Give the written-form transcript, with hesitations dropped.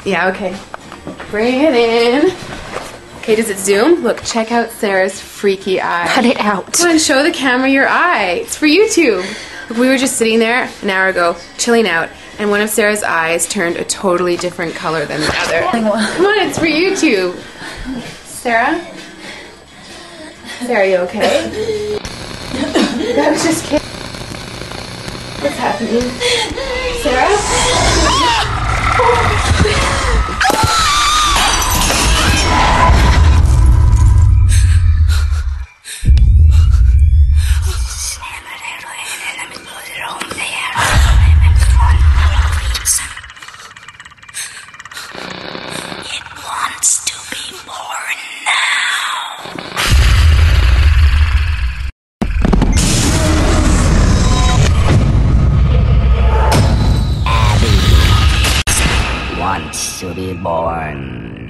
Yeah, okay. Bring it in. Okay, does it zoom? Look, check out Sarah's freaky eye. Cut it out. Come on, show the camera your eye. It's for YouTube. Look, we were just sitting there an hour ago, chilling out, and one of Sarah's eyes turned a totally different color than the other. Come on, it's for YouTube. Sarah? Sarah, are you okay? That was just kidding. What's happening? Sarah? Wants to be born.